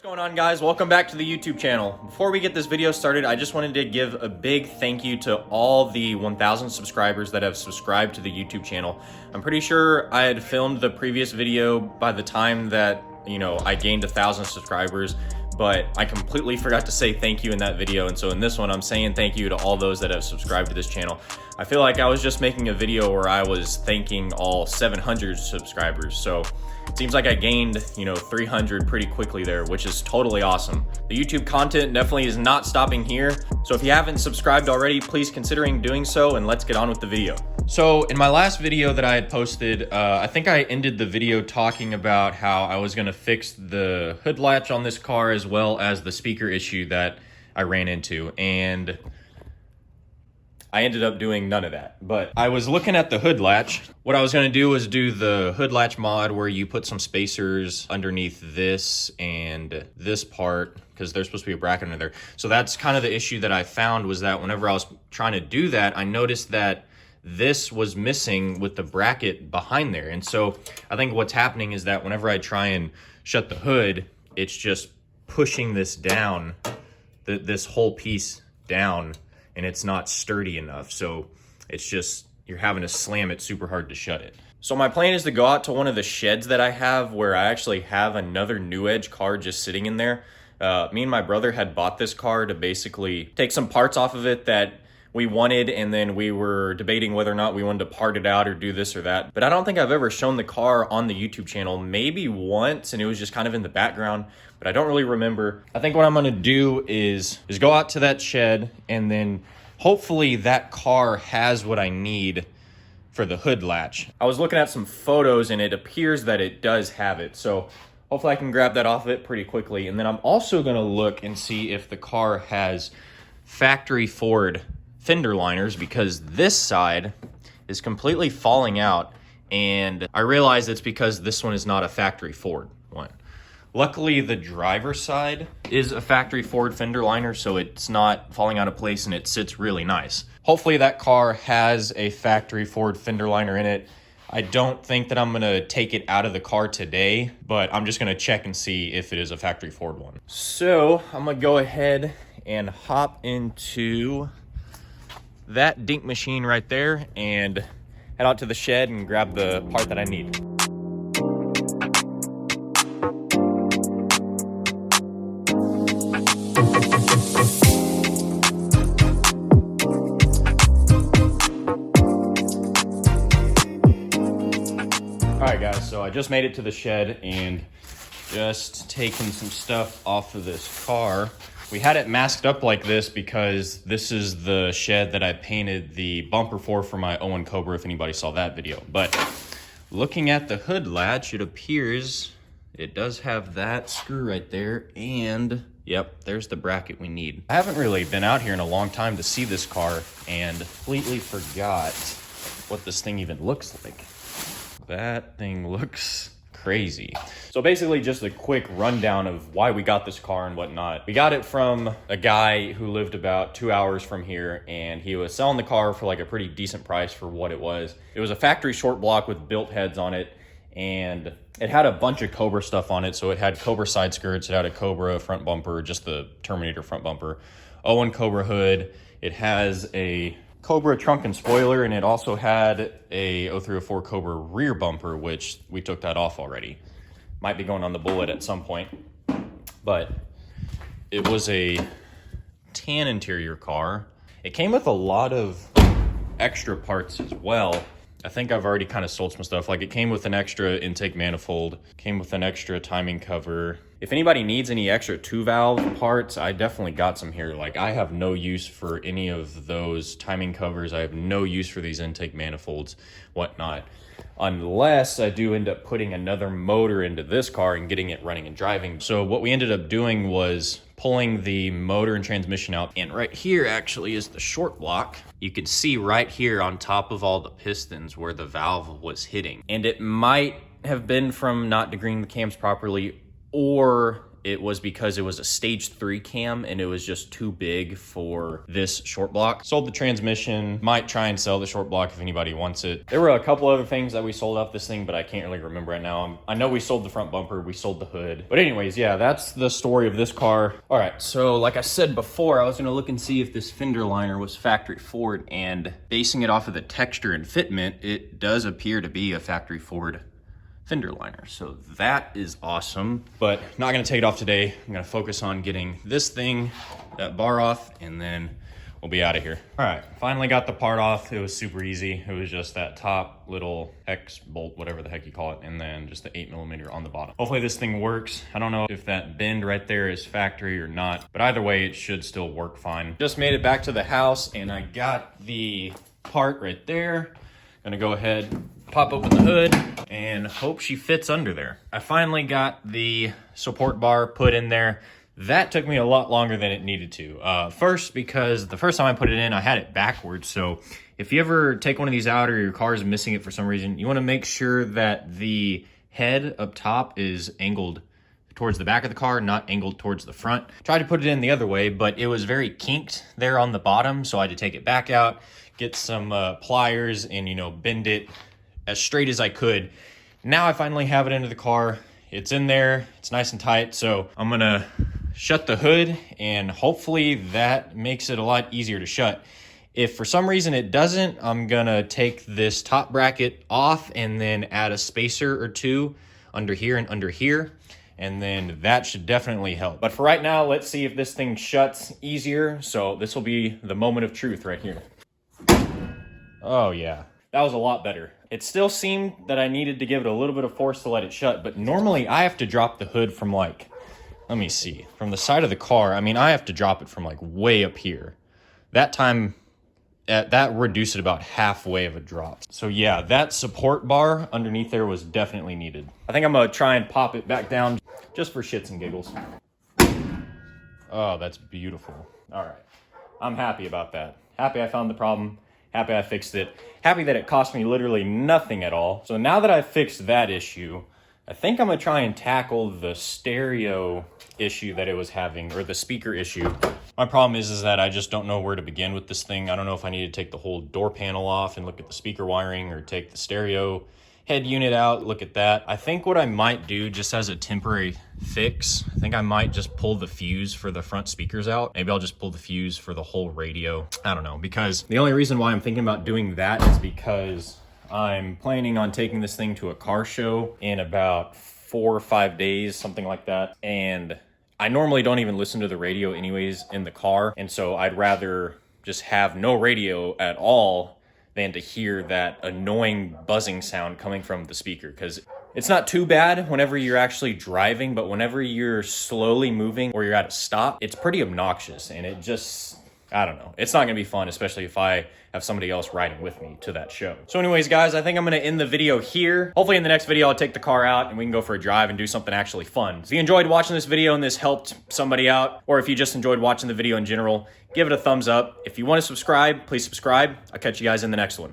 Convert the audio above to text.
What's going on, guys? Welcome back to the YouTube channel. Before we get this video started, I just wanted to give a big thank you to all the 1,000 subscribers that have subscribed to the YouTube channel. I'm pretty sure I had filmed the previous video by the time that, I gained 1,000 subscribers, but I completely forgot to say thank you in that video. And so in this one, I'm saying thank you to all those that have subscribed to this channel. I feel like I was just making a video where I was thanking all 700 subscribers. So it seems like I gained, 300 pretty quickly there, which is totally awesome. The YouTube content definitely is not stopping here. So if you haven't subscribed already, please considering doing so, and let's get on with the video. So in my last video that I had posted, I think I ended the video talking about how I was gonna fix the hood latch on this car as well as the speaker issue that I ran into. And I ended up doing none of that, but I was looking at the hood latch. What I was gonna do was do the hood latch mod where you put some spacers underneath this and this part, because there's supposed to be a bracket under there. So that's kind of the issue that I found, was that whenever I was trying to do that, I noticed that this was missing with the bracket behind there. And so I think what's happening is that whenever I try and shut the hood, it's just pushing this down, this whole piece down, and it's not sturdy enough. So it's just, you're having to slam it super hard to shut it. So my plan is to go out to one of the sheds that I have where I actually have another New Edge car just sitting in there. Me and my brother had bought this car to basically take some parts off of it that we wanted, and then we were debating whether or not we wanted to part it out or do this or that. But I don't think I've ever shown the car on the YouTube channel, maybe once, and it was just kind of in the background, but I don't really remember. I think what I'm gonna do is go out to that shed, and then hopefully that car has what I need for the hood latch. I was looking at some photos and it appears that it does have it. So hopefully I can grab that off of it pretty quickly. And then I'm also gonna look and see if the car has factory Ford fender liners, because this side is completely falling out, and I realize it's because this one is not a factory Ford one. Luckily, the driver's side is a factory Ford fender liner, so it's not falling out of place and it sits really nice. Hopefully that car has a factory Ford fender liner in it. I don't think that I'm gonna take it out of the car today, but I'm just gonna check and see if it is a factory Ford one. So I'm gonna go ahead and hop into that dink machine right there and head out to the shed and grab the part that I need. All right, guys, so I just made it to the shed and just taking some stuff off of this car. We had it masked up like this because this is the shed that I painted the bumper for my Owen Cobra, if anybody saw that video. But looking at the hood latch, it appears it does have that screw right there, and yep, there's the bracket we need. I haven't really been out here in a long time to see this car and completely forgot what this thing even looks like. That thing looks crazy. So basically just a quick rundown of why we got this car and whatnot. We got it from a guy who lived about 2 hours from here, and he was selling the car for like a pretty decent price for what it was. It was a factory short block with built heads on it, and it had a bunch of Cobra stuff on it. So it had Cobra side skirts, it had a Cobra front bumper, just the Terminator front bumper, Owen Cobra hood. It has a Cobra trunk and spoiler, and it also had a 0304 Cobra rear bumper, which we took that off already. Might be going on the Bullitt at some point, but it was a tan interior car. It came with a lot of extra parts as well. I think I've already kind of sold some stuff. Like, it came with an extra intake manifold, came with an extra timing cover. If anybody needs any extra 2-valve parts, I definitely got some here. Like, I have no use for any of those timing covers. I have no use for these intake manifolds, whatnot, unless I do end up putting another motor into this car and getting it running and driving. So what we ended up doing was pulling the motor and transmission out. And right here actually is the short block. You can see right here on top of all the pistons where the valve was hitting. And it might have been from not degreeing the cams properly, or it was because it was a stage 3 cam and it was just too big for this short block. Sold the transmission, might try and sell the short block if anybody wants it. There were a couple other things that we sold off this thing, but I can't really remember right now. I know we sold the front bumper, we sold the hood. But anyways, yeah, that's the story of this car. All right, so like I said before, I was gonna look and see if this fender liner was factory Ford, and basing it off of the texture and fitment, it does appear to be a factory Ford fender liner. So that is awesome, but not gonna take it off today. I'm gonna focus on getting this thing, that bar off, and then we'll be out of here. All right, finally got the part off. It was super easy. It was just that top little hex bolt, whatever the heck you call it, and then just the 8mm on the bottom. Hopefully this thing works. I don't know if that bend right there is factory or not, but either way, it should still work fine. Just made it back to the house and I got the part right there. Gonna go ahead, pop open the hood, and hope she fits under there. I finally got the support bar put in there. That took me a lot longer than it needed to. First, because the first time I put it in, I had it backwards. So if you ever take one of these out or your car is missing it for some reason, you wanna make sure that the head up top is angled towards the back of the car, not angled towards the front. Tried to put it in the other way, but it was very kinked there on the bottom, so I had to take it back out, get some pliers and, you know, bend it as straight as I could. Now I finally have it into the car. It's in there, it's nice and tight, so I'm gonna shut the hood and hopefully that makes it a lot easier to shut. If for some reason it doesn't, I'm gonna take this top bracket off and then add a spacer or two under here and under here, and then that should definitely help. But for right now, let's see if this thing shuts easier. So this will be the moment of truth right here. Oh yeah, that was a lot better. It still seemed that I needed to give it a little bit of force to let it shut, but normally I have to drop the hood from like, let me see, from the side of the car. I mean, I have to drop it from like way up here. That time, that reduced it about halfway of a drop. So yeah, that support bar underneath there was definitely needed. I think I'm gonna try and pop it back down just for shits and giggles. Oh, that's beautiful. All right, I'm happy about that. Happy I found the problem. Happy I fixed it. Happy that it cost me literally nothing at all. So now that I've fixed that issue, I think I'm gonna try and tackle the stereo issue that it was having, or the speaker issue. My problem is that I just don't know where to begin with this thing. I don't know if I need to take the whole door panel off and look at the speaker wiring, or take the stereo head unit out, look at that. I think what I might do just as a temporary fix, I think I might just pull the fuse for the front speakers out. Maybe I'll just pull the fuse for the whole radio. I don't know, because the only reason why I'm thinking about doing that is because I'm planning on taking this thing to a car show in about 4 or 5 days, something like that. And I normally don't even listen to the radio anyways in the car. And so I'd rather just have no radio at all than to hear that annoying buzzing sound coming from the speaker. Because it's not too bad whenever you're actually driving, but whenever you're slowly moving or you're at a stop, it's pretty obnoxious, and it just, I don't know. It's not gonna be fun, especially if I have somebody else riding with me to that show. So anyways, guys, I think I'm gonna end the video here. Hopefully in the next video, I'll take the car out and we can go for a drive and do something actually fun. If you enjoyed watching this video and this helped somebody out, or if you just enjoyed watching the video in general, give it a thumbs up. If you wanna subscribe, please subscribe. I'll catch you guys in the next one.